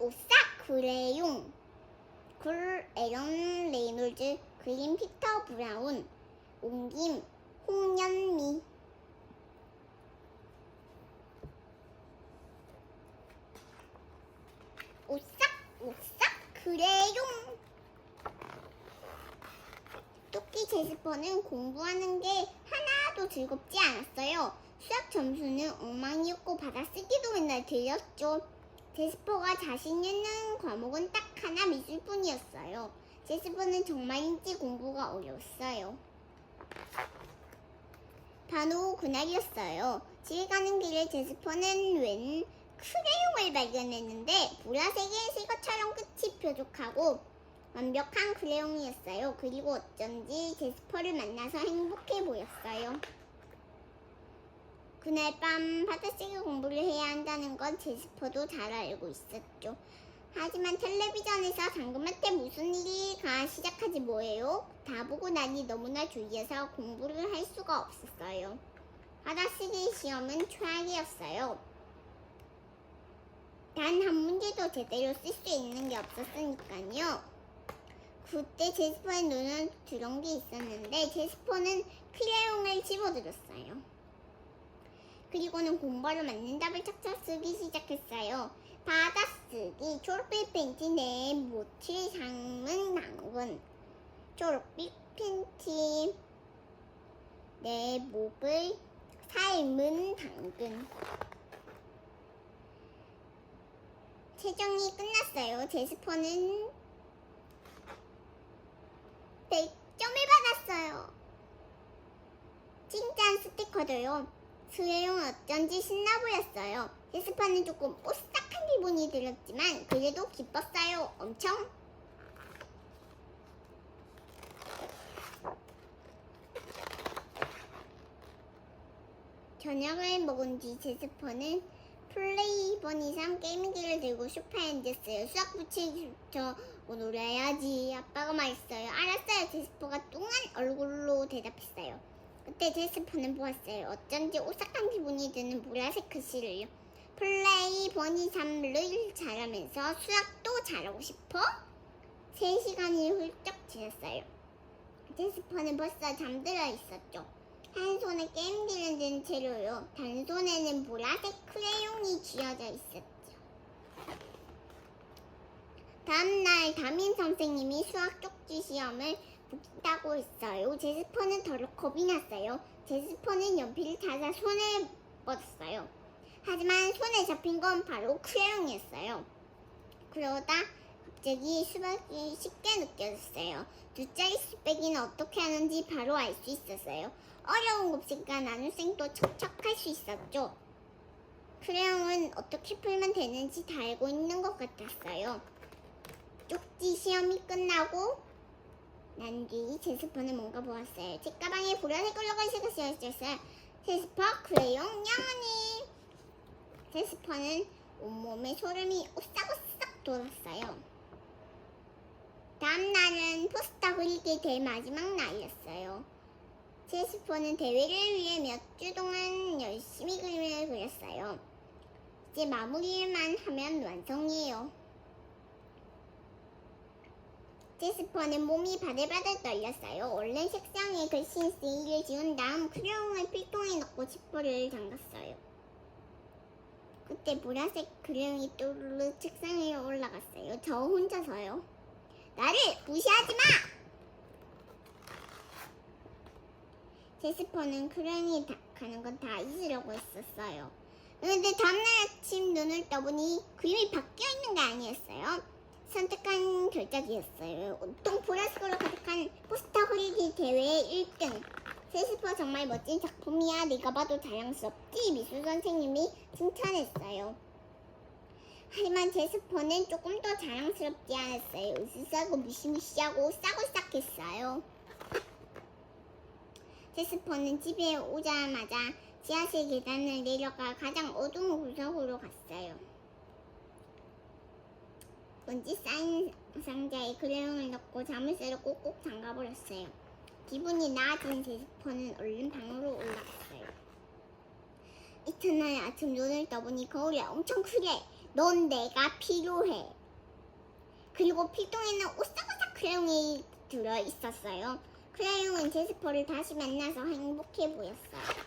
오싹 그레용, 글 에런 레이놀즈, 그림 피터 브라운, 옮김 홍연미. 오싹 그레용. 토끼 제스퍼는 공부하는 게 하나도 즐겁지 않았어요. 수학 점수는 엉망이었고 받아쓰기도 맨날 들렸죠. 제스퍼가 자신 있는 과목은 딱 하나, 미술뿐이었어요. 제스퍼는 정말인지 공부가 어려웠어요. 바로 그날이었어요. 집에 가는 길에 제스퍼는 웬 크레용을 발견했는데 보라색의 새 것처럼 끝이 뾰족하고 완벽한 크레용이었어요. 그리고 어쩐지 제스퍼를 만나서 행복해 보였어요. 그날 밤 받아쓰기 공부를 해야 한다는 건 제스퍼도 잘 알고 있었죠. 하지만 텔레비전에서 당근마트 무슨 일이가 시작하지 뭐예요? 다 보고 나니 너무나 졸려서 공부를 할 수가 없었어요. 받아쓰기 시험은 최악이었어요. 단 한 문제도 제대로 쓸 수 있는 게 없었으니까요. 그때 제스퍼의 눈에 들어온 게 있었는데 제스퍼는 크레용을 집어들었어요. 그리고는 공부하러 맞는 답을 착착 쓰기 시작했어요. 받아쓰기, 초록빛 팬티 내 모칠 삶은 당근. 초록빛 팬티 내 목을 삶은 당근. 최종이 끝났어요. 제스퍼는 100점을 받았어요. 칭찬 스티커도요. 크레용은 어쩐지 신나 보였어요. 제스퍼는 조금 오싹한 기분이 들었지만 그래도 기뻤어요. 엄청. 저녁을 먹은 뒤 제스퍼는 플레이 2번 이상 게임기를 들고 소파에 앉았어요. 수학 붙이죠. 놀아야지. 아빠가 말했어요. 알았어요. 제스퍼가 뚱한 얼굴로 대답했어요. 그때 제스퍼는 보았어요. 어쩐지 오싹한 기분이 드는 보라색 글씨를요. 플레이 2번 3를 잘하면서 수학도 잘하고 싶어? 3시간이 훌쩍 지났어요. 제스퍼는 벌써 잠들어 있었죠. 한 손에 게임기를 든 채로요. 다른 손에는 보라색 크레용이 쥐어져 있었죠. 다음날 담임 선생님이 수학 쪽지 시험을 붙다고 했어요. 제스퍼는 덜 겁이 났어요. 제스퍼는 연필을 찾아 손에 뻗었어요. 하지만 손에 잡힌 건 바로 크레용이었어요. 그러다 갑자기 수박이 쉽게 느껴졌어요. 두 자리 수빼기는 어떻게 하는지 바로 알 수 있었어요. 어려운 곱셈과 나눗셈도 척척할 수 있었죠. 크레용은 어떻게 풀면 되는지 다 알고 있는 것 같았어요. 쪽지 시험이 끝나고 난 뒤 제스퍼는 뭔가 보았어요. 책가방에 보라색 컬러가 쓰여있어요. 제스퍼 크레용 영원히. 제스퍼는 온몸에 소름이 오싹오싹 돋았어요. 다음 날은 포스터 그리기 대마지막 날이었어요. 제스퍼는 대회를 위해 몇 주 동안 열심히 그림을 그렸어요. 이제 마무리만 하면 완성이에요. 제스퍼는 몸이 바들바들 떨렸어요. 얼른 책상에 글씨 쓰기를 지운 다음 크레용을 필통에 넣고 지퍼를 잠갔어요. 그때 보라색 크레용이 또르르 책상 위에 올라갔어요. 저 혼자서요. 나를 무시하지 마! 제스퍼는 크레용이 가는 건 다 잊으려고 했었어요. 그런데 다음날 아침 눈을 떠보니 그림이 바뀌어 있는 게 아니었어요. 선택한 결작이었어요. 온통 보라색으로 가득한 포스터 그리기 대회 1등. 제스퍼 정말 멋진 작품이야. 네가 봐도 자랑스럽지? 미술 선생님이 칭찬했어요. 하지만 제스퍼는 조금 더 자랑스럽지 않았어요. 으스스하고 무시무시하고 싸고싹했어요. 제스퍼는 집에 오자마자 지하실 계단을 내려가 가장 어두운 구석으로 갔어요. 먼지 쌓인 상자에 크레용을 넣고 자물쇠를 꼭꼭 잠가버렸어요. 기분이 나아진 제스퍼는 얼른 방으로 올라갔어요. 이튿날 아침 눈을 떠보니 거울이 엄청 크게 넌 내가 필요해. 그리고 필통에는 오싹오싹 크레용이 들어있었어요. 크레용은 제스퍼를 다시 만나서 행복해 보였어요.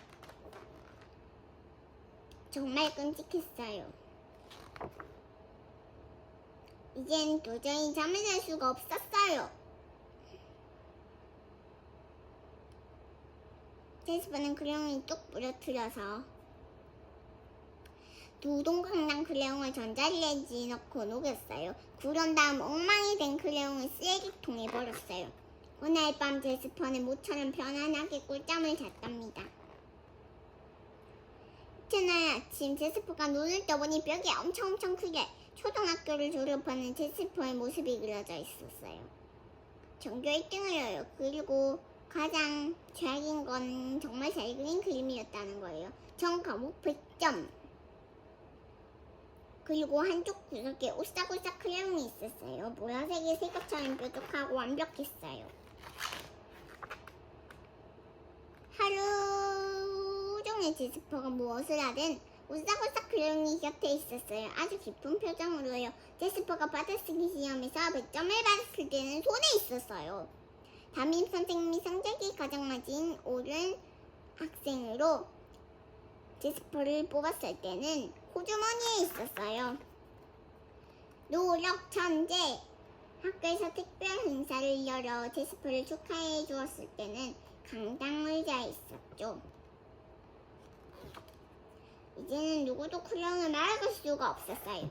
정말 끔찍했어요. 이젠 도저히 잠을 잘 수가 없었어요. 제스퍼는 크레용을 뚝 부러뜨려서 두 동강난 크레용을 전자레인지에 넣고 녹였어요. 그런 다음 엉망이 된 크레용을 쓰레기통에 버렸어요. 그날 밤 제스퍼는 모처럼 편안하게 꿀잠을 잤답니다. 이튿날 아침 제스퍼가 눈을 떠보니 벽에 엄청 크게 초등학교를 졸업하는 제스퍼의 모습이 그려져 있었어요. 전교 1등을요. 그리고 가장 최악인 건 정말 잘 그린 그림이었다는 거예요. 전 과목 100점. 그리고 한쪽 구석에 오싹오싹 크레용이 있었어요. 보라색의 새것처럼 뾰족하고 완벽했어요. 하루 종일 제스퍼가 무엇을 하든 오싹오싹 크레용이 곁에 있었어요. 아주 기쁜 표정으로요. 제스퍼가 받아쓰기 시험에서 100점을 받았을 때는 손에 있었어요. 담임 선생님이 성적이 가장 낮은 옳은 학생으로 제스퍼를 뽑았을 때는 호주머니에 있었어요. 노력 천재! 학교에서 특별 행사를 열어 제스퍼를 축하해 주었을 때는 강당 의자에 있었죠. 이제는 누구도 크레용을 말아갈 수가 없었어요.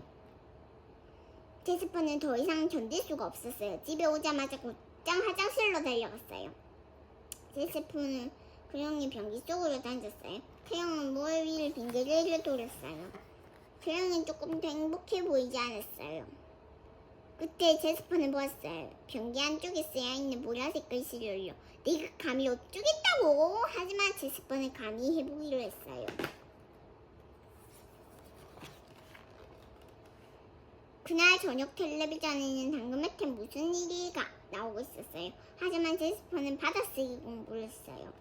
제스퍼는 더 이상 견딜 수가 없었어요. 집에 오자마자 곧장 화장실로 달려갔어요. 제스퍼는 크레용이 변기 속으로 던졌어요. 크레용은 물 위를 빙글빙글 돌았어요. 크레용은 조금 더 행복해 보이지 않았어요. 그때 제스퍼는 보았어요. 변기 안쪽에 쓰여있는 보라색 글씨를요. 내가 감히 어쩌겠다고! 하지만 제스퍼는 감히 해보기로 했어요. 그날 저녁 텔레비전에는 당근마켓 무슨 일이가 나오고 있었어요. 하지만 제스퍼는 받아쓰기 공부를 했어요.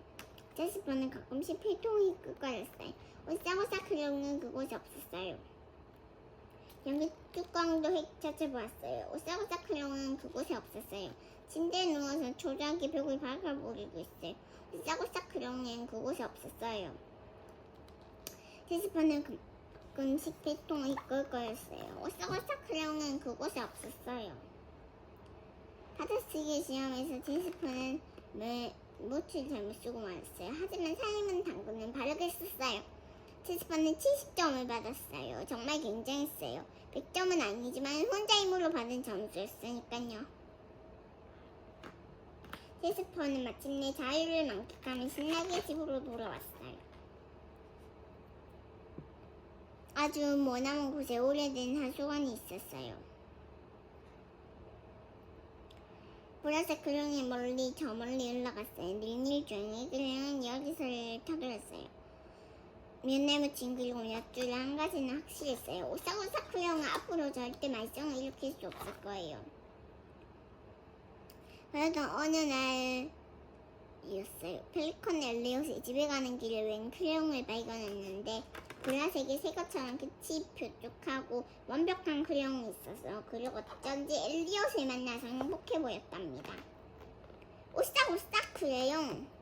제스퍼는 가끔씩 필통이 끄거렸어요. 오싹오싹 크레용은 그곳에 없었어요. 변기 뚜껑도 헤쳐보았어요. 오싹오싹 크레용은 그곳에 없었어요. 침대에 누워서 초조하게 벽을 밟아버리고 있어요. 오싹오싹 크레용은 그곳에 없었어요. 제스퍼는 가끔씩 필통을 끄거렸어요. 오싹오싹 크레용은 그곳에 없었어요. 받아쓰기 시험에서 제스퍼는 못을 잘못 쓰고 말았어요. 하지만 사임은 당근은 바르게 썼어요. 제스퍼는 70점을 받았어요. 정말 굉장했어요. 100점은 아니지만 혼자 힘으로 받은 점수였으니까요. 제스퍼는 마침내 자유를 만끽하며 신나게 집으로 돌아왔어요. 아주 머나먼 곳에 오래된 하수관이 있었어요. 보라색 크레용이 저 멀리 올라갔어요. 밀밀조용히 크레용은 여기서를 터뜨렸어요. 면에 묻힌 그리고 몇 줄을 한 가지는 확실했어요. 오싹오싹 크레용은 앞으로 절대 말썽을 일으킬 수 없을 거예요. 그러던 어느 날이었어요. 펠리컨 엘리엇이 집에 가는 길에 웬 크레용을 발견했는데 보라색의 새것처럼 끝이 뾰족하고 완벽한 크레용이 있었어요. 그리고 어쩐지 엘리엇을 만나서 행복해 보였답니다. 오싹오싹 크레용!